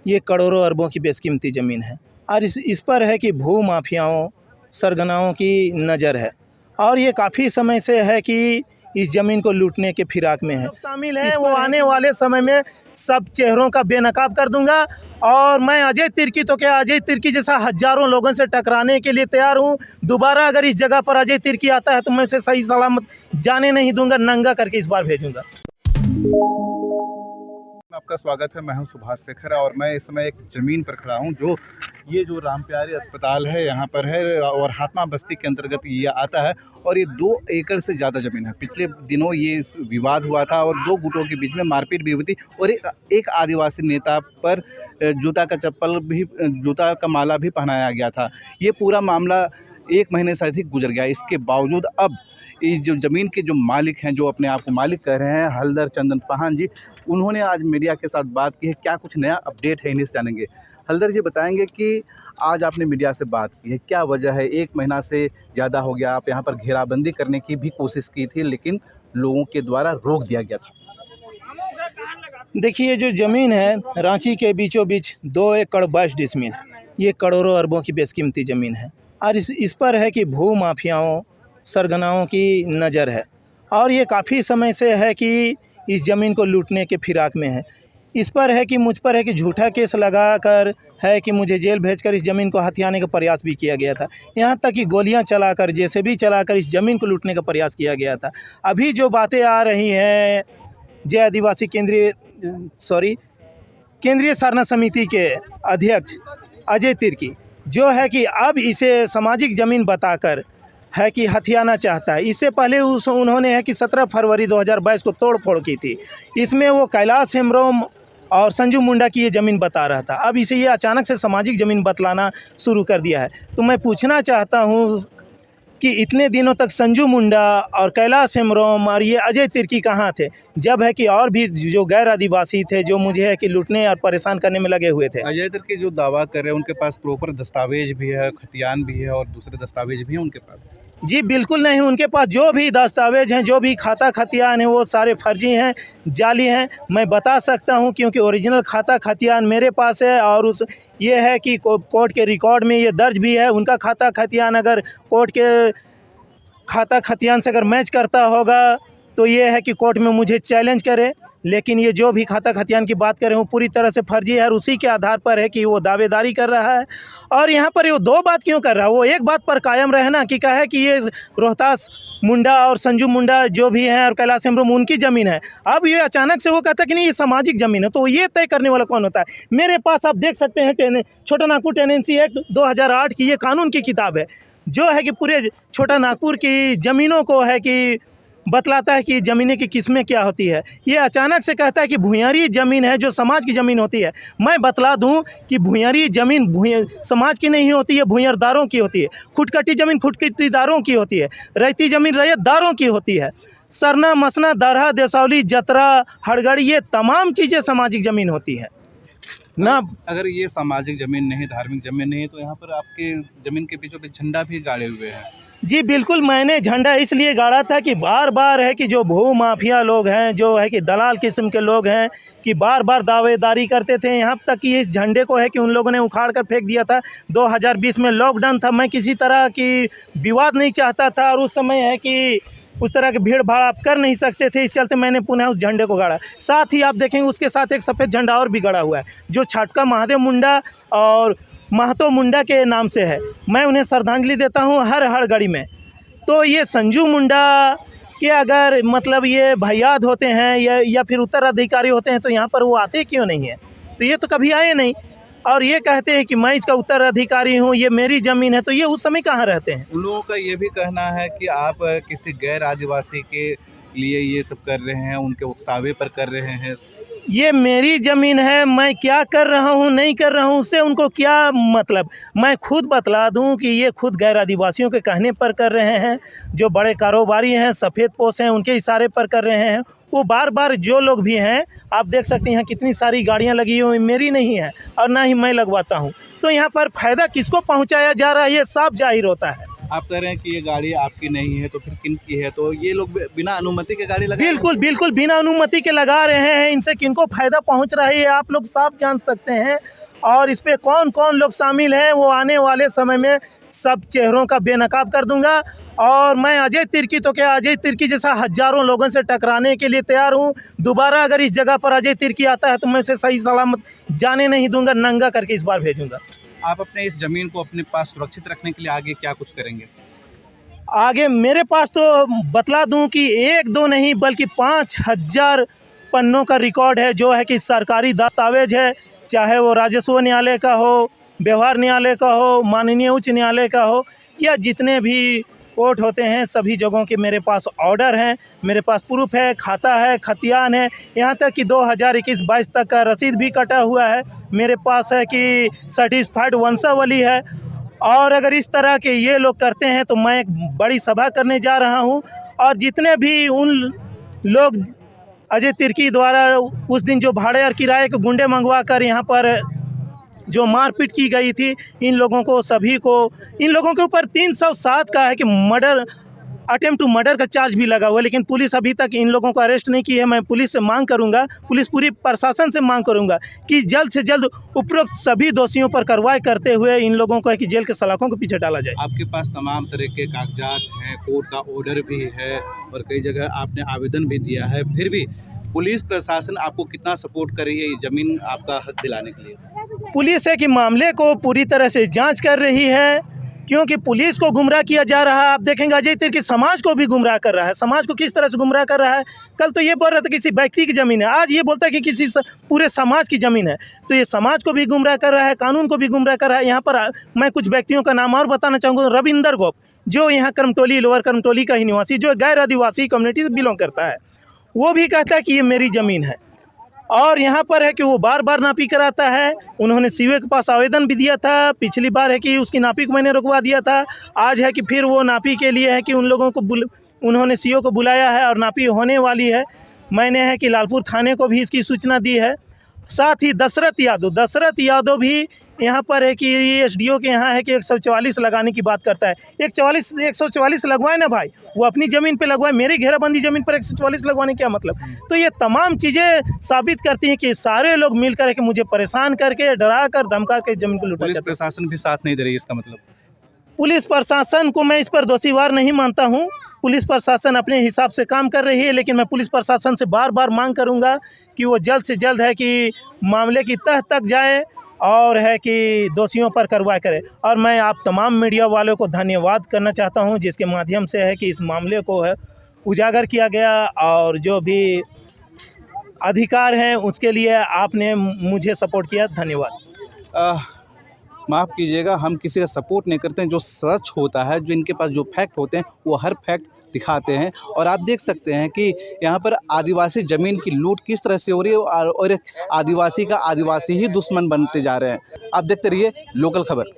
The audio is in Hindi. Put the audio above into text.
ये करोड़ों अरबों की बेशकीमती ज़मीन है और इस पर है कि भू माफियाओं सरगनाओं की नज़र है और ये काफ़ी समय से है कि इस ज़मीन को लूटने के फिराक में है। शामिल है वो आने वाले समय में सब चेहरों का बेनकाब कर दूंगा और मैं अजय तिर्की तो क्या अजय तिर्की जैसा हज़ारों लोगों से टकराने के लिए तैयार हूँ। दोबारा अगर इस जगह पर अजय तिर्की आता है तो मैं उसे सही सलामत जाने नहीं दूंगा, नंगा करके इस बार भेजूंगा। आपका स्वागत है। मैं हूं सुभाष शेखर और मैं इस समय एक ज़मीन पर खड़ा हूं जो ये जो राम प्यारे अस्पताल है यहाँ पर है और हातमा बस्ती के अंतर्गत ये आता है और ये 2 एकड़ से ज़्यादा ज़मीन है। पिछले दिनों ये विवाद हुआ था और 2 गुटों के बीच में मारपीट भी हुई थी और एक आदिवासी नेता पर जूता का माला भी पहनाया गया था। ये पूरा मामला 1 महीने से अधिक गुजर गया। इसके बावजूद अब इस जो ज़मीन के जो मालिक हैं, जो अपने आप को मालिक कह रहे हैं, हलधर चंदन पाहन जी, उन्होंने आज मीडिया के साथ बात की है। क्या कुछ नया अपडेट है, इन्हीं से जानेंगे। हलधर जी बताएंगे कि आज आपने मीडिया से बात की है, क्या वजह है? 1 महीना से ज़्यादा हो गया, आप यहाँ पर घेराबंदी करने की भी कोशिश की थी लेकिन लोगों के द्वारा रोक दिया गया था। देखिए, जो ज़मीन है रांची के बीचों बीच 2 एकड़ 22 डिसमिल, ये करोड़ों अरबों की बेशकीमती ज़मीन है और इस पर है कि भू माफियाओं सरगनाओं की नज़र है और ये काफ़ी समय से है कि इस ज़मीन को लूटने के फिराक में है। इस पर है कि मुझ पर है कि झूठा केस लगाकर है कि मुझे जेल भेजकर इस ज़मीन को हथियाने का प्रयास भी किया गया था। यहाँ तक कि गोलियाँ चलाकर, जेसीबी चलाकर इस ज़मीन को लूटने का प्रयास किया गया था। अभी जो बातें आ रही हैं जय आदिवासी केंद्रीय सरना समिति के अध्यक्ष अजय तिर्की, जो है कि अब इसे सामाजिक ज़मीन बताकर है कि हथियाना चाहता है। इससे पहले उन्होंने है कि 17 फरवरी 2022 को तोड़-फोड़ की थी। इसमें वो कैलाश हेम्ब्रोम और संजू मुंडा की ये ज़मीन बता रहा था। अब इसे ये अचानक से सामाजिक ज़मीन बतलाना शुरू कर दिया है। तो मैं पूछना चाहता हूँ कि इतने दिनों तक संजू मुंडा और कैलाश हेम्ब्रोम और ये अजय तिर्की कहाँ थे, जब है कि और भी जो गैर आदिवासी थे जो मुझे है कि लूटने और परेशान करने में लगे हुए थे। अजय तिर्की जो दावा कर रहे हैं उनके पास प्रॉपर दस्तावेज भी है, खतियान भी है और दूसरे दस्तावेज भी हैं उनके पास? जी बिल्कुल नहीं, उनके पास जो भी दस्तावेज हैं, जो भी खाता खतियान है, वो सारे फर्जी हैं, जाली हैं। मैं बता सकता हूं क्योंकि ओरिजिनल खाता खतियान मेरे पास है और ये है कि कोर्ट के रिकॉर्ड में ये दर्ज भी है। उनका खाता खतियान अगर कोर्ट के खाता खतियान से अगर मैच करता होगा तो ये है कि कोर्ट में मुझे चैलेंज करे, लेकिन ये जो भी खाता खतियान की बात कर रहे हो पूरी तरह से फर्जी है और उसी के आधार पर है कि वो दावेदारी कर रहा है। और यहाँ पर ये 2 बात क्यों कर रहा है? वो एक बात पर कायम रहना कि कहे कि ये रोहतास मुंडा और संजू मुंडा जो भी हैं और कैलाश हेम्ब्रोम उनकी ज़मीन है। अब ये अचानक से वो कहता है कि नहीं ये सामाजिक ज़मीन है, तो ये तय करने वाला कौन होता है? मेरे पास आप देख सकते हैं छोटा नागपुर टेनेंसी एक्ट 2008 की ये कानून की किताब है, जो है कि पूरे छोटा नागपुर की ज़मीनों को है कि बतलाता है कि ज़मीनें की किस्में क्या होती है। ये अचानक से कहता है कि भूंयारी ज़मीन है जो समाज की ज़मीन होती है। मैं बतला दूं कि भूंयारी ज़मीन समाज की नहीं होती है, भूंयरदारों की होती है। खुटकटी ज़मीन खुटकटीदारों की होती है, रैती ज़मीन रैयतदारों की होती है। सरना मसना दरहा देसावली जतरा हड़गड़ी ये तमाम चीज़ें सामाजिक ज़मीन होती हैं ना। अगर ये सामाजिक ज़मीन नहीं, धार्मिक ज़मीन नहीं है तो यहाँ पर आपके ज़मीन के बीचों बीच झंडा भी गाड़े हुए हैं। जी बिल्कुल, मैंने झंडा इसलिए गाड़ा था कि बार बार है कि जो भू माफिया लोग हैं, जो है कि दलाल किस्म के लोग हैं कि बार बार दावेदारी करते थे। यहाँ तक कि इस झंडे को है कि उन लोगों ने उखाड़ कर फेंक दिया था। 2020 में लॉकडाउन था, मैं किसी तरह की विवाद नहीं चाहता था और उस समय है कि उस तरह की भीड़ भाड़ आप कर नहीं सकते थे, इस चलते मैंने पुनः उस झंडे को गाड़ा। साथ ही आप देखेंगे उसके साथ एक सफ़ेद झंडा और भी गड़ा हुआ है जो छटका महादेव मुंडा और महतो मुंडा के नाम से है। मैं उन्हें श्रद्धांजलि देता हूँ हर हड़गड़ी में। तो ये संजू मुंडा के अगर मतलब ये भैयाद होते हैं या फिर उत्तराधिकारी होते हैं तो यहाँ पर वो आते क्यों नहीं है? तो ये तो कभी आए नहीं और ये कहते हैं कि मैं इसका उत्तराधिकारी हूँ, ये मेरी ज़मीन है, तो ये उस समय कहाँ रहते हैं? उन लोगों का ये भी कहना है कि आप किसी गैर आदिवासी के लिए ये सब कर रहे हैं, उनके उकसावे पर कर रहे हैं। ये मेरी ज़मीन है, मैं क्या कर रहा हूँ नहीं कर रहा हूँ उससे उनको क्या मतलब? मैं खुद बतला दूँ कि ये खुद गैर आदिवासियों के कहने पर कर रहे हैं। जो बड़े कारोबारी हैं, सफ़ेद पोश हैं, उनके इशारे पर कर रहे हैं। वो बार बार जो लोग भी हैं, आप देख सकते हैं कितनी सारी गाड़ियाँ लगी हुई, मेरी नहीं है और ना ही मैं लगवाता हूँ। तो यहाँ पर फ़ायदा किसको पहुँचाया जा रहा है ये साफ जाहिर होता है। आप कह रहे हैं कि ये गाड़ी आपकी नहीं है, तो फिर किन की है? तो ये लोग बिना अनुमति के गाड़ी लगा बिल्कुल बिल्कुल बिना अनुमति के लगा रहे हैं। इनसे किनको फ़ायदा पहुंच रहा है ये आप लोग साफ जान सकते हैं। और इस पे कौन कौन लोग शामिल हैं वो आने वाले समय में सब चेहरों का बेनकाब कर दूंगा। और मैं अजय तिर्की तो क्या, अजय तिर्की जैसा हज़ारों लोगों से टकराने के लिए तैयार हूँ। दोबारा अगर इस जगह पर अजय तिर्की आता है तो मैं उसे सही सलामत जाने नहीं दूंगा, नंगा करके इस बार भेजूंगा। आप अपने इस ज़मीन को अपने पास सुरक्षित रखने के लिए आगे क्या कुछ करेंगे? आगे मेरे पास तो बतला दूं कि 1-2 नहीं बल्कि 5,000 पन्नों का रिकॉर्ड है, जो है कि सरकारी दस्तावेज है, चाहे वो राजस्व न्यायालय का हो, व्यवहार न्यायालय का हो, माननीय उच्च न्यायालय का हो, या जितने भी कोर्ट होते हैं सभी जगहों के मेरे पास ऑर्डर हैं, मेरे पास प्रूफ है, खाता है, खतियान है, यहाँ तक कि 2021-22 तक का रसीद भी कटा हुआ है मेरे पास है कि सर्टिफाइड वंशावली है। और अगर इस तरह के ये लोग करते हैं तो मैं एक बड़ी सभा करने जा रहा हूँ। और जितने भी उन लोग अजय तिर्की द्वारा उस दिन जो भाड़े और किराए के गुंडे मंगवा कर यहाँ पर जो मारपीट की गई थी, इन लोगों को सभी को, इन लोगों के ऊपर 307 का है कि मर्डर, अटेम्प्ट टू मर्डर का चार्ज भी लगा हुआ है, लेकिन पुलिस अभी तक इन लोगों को अरेस्ट नहीं की है। मैं पुलिस से मांग करूंगा, पुलिस पूरी प्रशासन से मांग करूंगा कि जल्द से जल्द उपरोक्त सभी दोषियों पर कार्रवाई करते हुए इन लोगों को है कि जेल के सलाखों के पीछे डाला जाए। आपके पास तमाम तरह के कागजात हैं, कोर्ट का ऑर्डर भी है और कई जगह आपने आवेदन भी दिया है, फिर भी पुलिस प्रशासन आपको कितना सपोर्ट कर रही है ये ज़मीन आपका हक दिलाने के लिए? पुलिस है कि मामले को पूरी तरह से जांच कर रही है, क्योंकि पुलिस को गुमराह किया जा रहा है। आप देखेंगे अजय तिर्की समाज को भी गुमराह कर रहा है। समाज को किस तरह से गुमराह कर रहा है? कल तो ये बोल रहा था किसी व्यक्ति की ज़मीन है, आज ये बोलता है कि किसी पूरे समाज की ज़मीन है। तो ये समाज को भी गुमराह कर रहा है, कानून को भी गुमराह कर रहा है। यहाँ पर मैं कुछ व्यक्तियों का नाम और बताना चाहूँगा। रविंदर गोप, जो यहाँ करमटोली, लोअर करमटोली का ही निवासी, जो गैर आदिवासी कम्युनिटी से बिलोंग करता है, वो भी कहता है कि ये मेरी ज़मीन है। और यहाँ पर है कि वो बार बार नापी कराता है। उन्होंने सीओ के पास आवेदन भी दिया था, पिछली बार है कि उसकी नापी को मैंने रुकवा दिया था। आज है कि फिर वो नापी के लिए है कि उन लोगों को उन्होंने सीओ को बुलाया है और नापी होने वाली है। मैंने है कि लालपुर थाने को भी इसकी सूचना दी है। साथ ही दशरथ यादव भी यहाँ पर है कि एसडीओ के यहाँ है कि 144 लगाने की बात करता है। 144 लगवाए ना भाई, वो अपनी ज़मीन पे लगवाए, मेरी घेराबंदी ज़मीन पर 144 लगवाने क्या मतलब? तो ये तमाम चीज़ें साबित करती हैं कि सारे लोग मिलकर है कि मुझे परेशान करके, डरा कर, धमका के ज़मीन को लूटा। पुलिस प्रशासन भी साथ नहीं दे रही, इसका मतलब? पुलिस प्रशासन को मैं इस पर दोषीवार नहीं मानता हूँ। पुलिस प्रशासन अपने हिसाब से काम कर रही है, लेकिन मैं पुलिस प्रशासन से बार बार मांग करूँगा कि वो जल्द से जल्द है कि मामले की तह तक जाए और है कि दोषियों पर कार्रवाई करे। और मैं आप तमाम मीडिया वालों को धन्यवाद करना चाहता हूं, जिसके माध्यम से है कि इस मामले को है उजागर किया गया और जो भी अधिकार हैं उसके लिए आपने मुझे सपोर्ट किया। धन्यवाद। माफ़ कीजिएगा, हम किसी का सपोर्ट नहीं करते हैं। जो सच होता है, जो इनके पास जो फैक्ट होते हैं, वो हर फैक्ट दिखाते हैं। और आप देख सकते हैं कि यहाँ पर आदिवासी ज़मीन की लूट किस तरह से हो रही है और एक आदिवासी का आदिवासी ही दुश्मन बनते जा रहे हैं। आप देखते रहिए लोकल खबर।